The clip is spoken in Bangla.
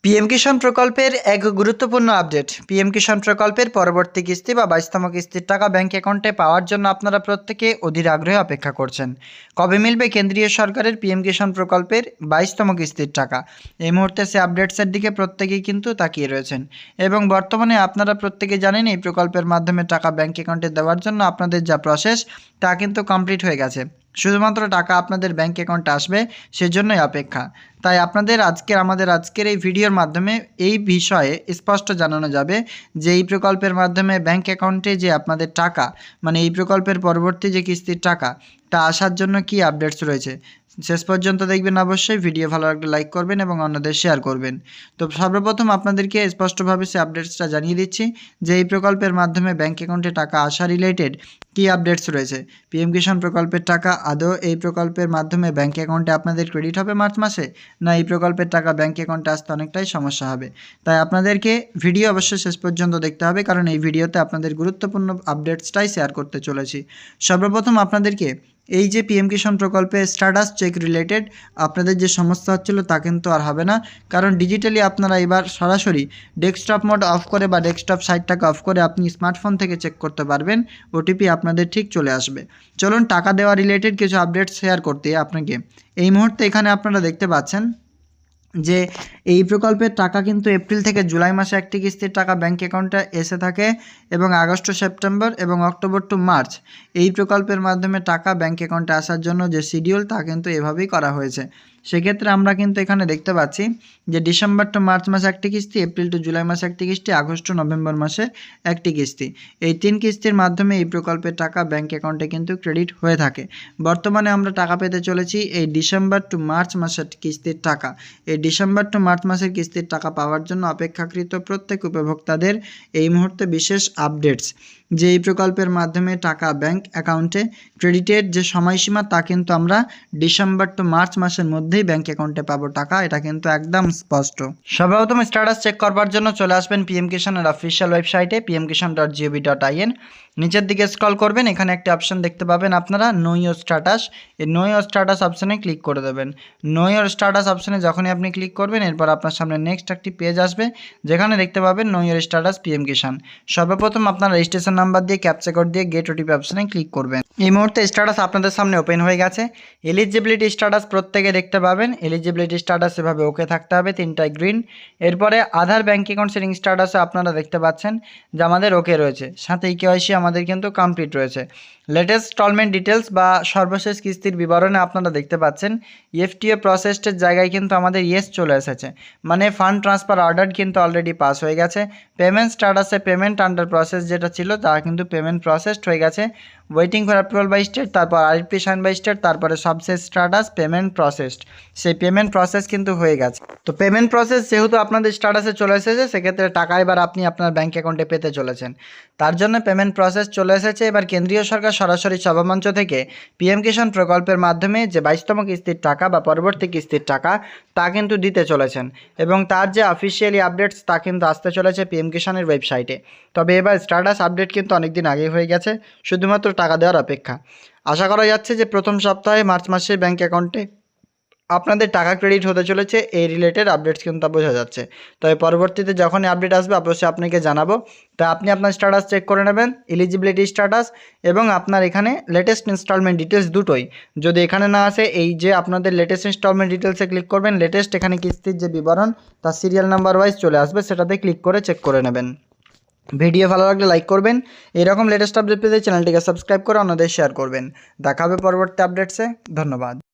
পিএম কিষাণ প্রকল্পের এক গুরুত্বপূর্ণ আপডেট। পিএম কিষাণ প্রকল্পের পরবর্তী কিস্তি বা 22তম কিস্তির টাকা ব্যাংক অ্যাকাউন্টে পাওয়ার জন্য আপনারা প্রত্যেকে অধীর আগ্রহে অপেক্ষা করছেন। কবে মিলবে কেন্দ্রীয় সরকারের পিএম কিষাণ প্রকল্পের 22তম কিস্তির টাকা? এই মুহূর্তে সে আপডেটসের দিকে প্রত্যেকেই কিন্তু তাকিয়ে রয়েছেন এবং বর্তমানে আপনারা প্রত্যেকে জানেন এই প্রকল্পের মাধ্যমে টাকা ব্যাংক অ্যাকাউন্টে দেওয়ার জন্য আপনাদের যা প্রসেস তা কিন্তু কমপ্লিট হয়ে গেছে। শুধুমাত্র টাকা আপনাদের ব্যাংক অ্যাকাউন্টে আসবে, সেজন্যই অপেক্ষা। তাই আপনাদের আজকের এই ভিডিওর মাধ্যমে এই বিষয়ে স্পষ্ট জানানো যাবে যে এই প্রকল্পের মাধ্যমে ব্যাংক অ্যাকাউন্টে যে আপনাদের টাকা, মানে এই প্রকল্পের পরবর্তী যে কিস্তির টাকা তা আসার জন্য কি আপডেটস রয়েছে। শেষ পর্যন্ত দেখবেন অবশ্যই। ভিডিও ভালো লাগলে লাইক করবেন এবং অন্যদের শেয়ার করবেন। তো সর্বপ্রথম আপনাদেরকে স্পষ্টভাবে সে আপডেটসটা জানিয়ে দিচ্ছি যে এই প্রকল্পের মাধ্যমে ব্যাংক অ্যাকাউন্টে টাকা আসা রিলেটেড কী আপডেটস রয়েছে। পিএম কিষাণ প্রকল্পের টাকা আদৌ এই প্রকল্পের মাধ্যমে ব্যাংক অ্যাকাউন্টে আপনাদের ক্রেডিট হবে মার্চ মাসে, না এই প্রকল্পের টাকা ব্যাংক অ্যাকাউন্টে আসতে অনেকটাই সমস্যা হবে। তাই আপনাদেরকে ভিডিও অবশ্যই শেষ পর্যন্ত দেখতে হবে, কারণ এই ভিডিওতে আপনাদের গুরুত্বপূর্ণ আপডেটসটাই শেয়ার করতে চলেছি। সর্বপ্রথম আপনাদেরকে এই যে পিএম কিষাণ প্রকল্পে স্ট্যাটাস চেক রিলেটেড আপনাদের যে সমস্যা হচ্ছিল তা কিন্তু আর হবে না, কারণ ডিজিটালি আপনারা এবার সরাসরি ডেস্কটপ মোড অফ করে বা ডেস্কটপ সাইটটাকে অফ করে আপনি স্মার্টফোন থেকে চেক করতে পারবেন। ওটিপি আপনাদের ঠিক চলে আসবে। চলুন টাকা দেওয়া রিলেটেড কিছু আপডেট শেয়ার করতে আপনাকে। এই মুহূর্তে এখানে আপনারা দেখতে পাচ্ছেন যে এই প্রকল্পের টাকা কিন্তু এপ্রিল থেকে জুলাই মাসে একটি কিস্তির টাকা ব্যাংক অ্যাকাউন্টে এসে থাকে এবং আগস্ট টু সেপ্টেম্বর এবং অক্টোবর টু মার্চ এই প্রকল্পের মাধ্যমে টাকা ব্যাংক অ্যাকাউন্টে আসার জন্য যে শিডিউল তা কিন্তু এভাবেই করা হয়েছে। সেক্ষেত্রে আমরা কিন্তু এখানে দেখতে পাচ্ছি যে ডিসেম্বর টু মার্চ মাসে একটি কিস্তি, এপ্রিল টু জুলাই মাসে একটি কিস্তি, আগস্ট টু নভেম্বর মাসে একটি কিস্তি। এই 3 কিস্তির মাধ্যমে এই প্রকল্পের টাকা ব্যাংক অ্যাকাউন্টে কিন্তু ক্রেডিট হয়ে থাকে। বর্তমানে আমরা টাকা পেতে চলেছি এই ডিসেম্বর টু মার্চ মাসের কিস্তির টাকা। এই ডিসেম্বর টু মার্চ মাসের কিস্তির টাকা পাওয়ার জন্য অপেক্ষাকৃত প্রত্যেক উপভোক্তাদের এই মুহূর্তে বিশেষ আপডেটস যে এই প্রকল্পের মাধ্যমে টাকা ব্যাংক অ্যাকাউন্টে ক্রেডিটের যে সময়সীমা তা কিন্তু আমরা ডিসেম্বর টু মার্চ মাসের মধ্যেই ব্যাংক অ্যাকাউন্টে পাবো টাকা, এটা কিন্তু একদম স্পষ্ট। সর্বপ্রথম স্ট্যাটাস চেক করবার জন্য চলে আসবেন পিএম কিষাণের অফিসিয়াল ওয়েবসাইটে pmkishan.gov.in। নিচের দিকে স্ক্রল করবেন, এখানে একটি অপশন দেখতে পাবেন আপনারা নো ইওর স্ট্যাটাস। এই নো ইওর স্ট্যাটাস অপশানে ক্লিক করে দেবেন। নো ইওর স্ট্যাটাস অপশানে যখনই আপনি ক্লিক করবেন এরপর আপনার সামনে নেক্সট একটি পেজ আসবে যেখানে দেখতে পাবেন নো ইওর স্ট্যাটাস পিএম কিষাণ। সর্বপ্রথম আপনার রেজিস্ট্রেশন নাম্বার দিয়ে ক্যাপচা কোড দিয়ে গেট ওটিপি অপশানে ক্লিক করবেন। এই মুহূর্তে স্ট্যাটাস আপনাদের সামনে ওপেন হয়ে গেছে। এলিজিবিলিটি স্ট্যাটাস প্রত্যেকে দেখতে পাবেন। এলিজিবিলিটি স্ট্যাটাস এভাবে ওকে থাকতে হবে, 3টাই গ্রিন। এরপরে আধার ব্যাঙ্ক অ্যাকাউন্ট সেটিং স্ট্যাটাসে আপনারা দেখতে পাচ্ছেন যে আমাদের ওকে রয়েছে, সাথে কেওয়াইসি আমাদের কিন্তু কমপ্লিট রয়েছে। লেটেস্ট ইনস্টলমেন্ট ডিটেলস বা সর্বশেষ কিস্তির বিবরণে আপনারা দেখতে পাচ্ছেন এফটিএ প্রসেসডের জায়গায় কিন্তু আমাদের ইয়েস চলে এসেছে, মানে ফান্ড ট্রান্সফার অর্ডার কিন্তু অলরেডি পাস হয়ে গেছে। পেমেন্ট স্ট্যাটাসে পেমেন্ট আন্ডার প্রসেস যেটা ছিল তা কিন্তু পেমেন্ট প্রসেসড হয়ে গেছে। Waiting for approval by state, তারপর আরপি সাইন বাই স্টেট, তারপরে সবশেষ স্ট্যাটাস পেমেন্ট প্রসেসড। সেই পেমেন্ট প্রসেস কিন্তু হয়ে গেছে। তো পেমেন্ট প্রসেস যেহেতু আপনাদের স্ট্যাটাসে চলে এসেছে, সেক্ষেত্রে টাকা এবার আপনি আপনার ব্যাঙ্ক অ্যাকাউন্টে পেতে চলেছেন। তার জন্য পেমেন্ট প্রসেস চলে এসেছে। এবার কেন্দ্রীয় সরকার সরাসরি সভামঞ্চ থেকে পিএম কিষাণ প্রকল্পের মাধ্যমে যে 22তম কিস্তির টাকা বা পরবর্তী কিস্তির টাকা তা কিন্তু দিতে চলেছেন এবং তার যে অফিসিয়ালি আপডেটস তা কিন্তু আসতে চলেছে পিএম কিষাণের ওয়েবসাইটে। তবে এবার স্ট্যাটাস আপডেট কিন্তু অনেকদিন আগেই হয়ে গেছে, শুধুমাত্র টাকা দেওয়ার অপেক্ষা। আশা করা যাচ্ছে যে প্রথম সপ্তাহে মার্চ মাসে ব্যাঙ্ক অ্যাকাউন্টে আপনাদের টাকা ক্রেডিট হতে চলেছে, এই রিলেটেড আপডেটস কিন্তু বোঝা যাচ্ছে। তবে পরবর্তীতে যখনই আপডেট আসবে অবশ্যই আপনাকে জানাবো। তা আপনি আপনার স্ট্যাটাস চেক করে নেবেন, এলিজিবিলিটি স্ট্যাটাস এবং আপনার এখানে লেটেস্ট ইনস্টলমেন্ট ডিটেলস দুটোই। যদি এখানে না আসে, এই যে আপনাদের লেটেস্ট ইনস্টলমেন্ট ডিটেলসে ক্লিক করবেন, লেটেস্ট এখানে কিস্তির যে বিবরণ তার সিরিয়াল নাম্বার ওয়াইজ চলে আসবে, সেটাতে ক্লিক করে চেক করে নেবেন। ভিডিও ভালো লাগলে লাইক করবেন। এরকম লেটেস্ট আপডেট পেতে চ্যানেলটিকে সাবস্ক্রাইব করে অন্যদের শেয়ার করবেন। দেখা হবে পরবর্তী আপডেটসে। ধন্যবাদ।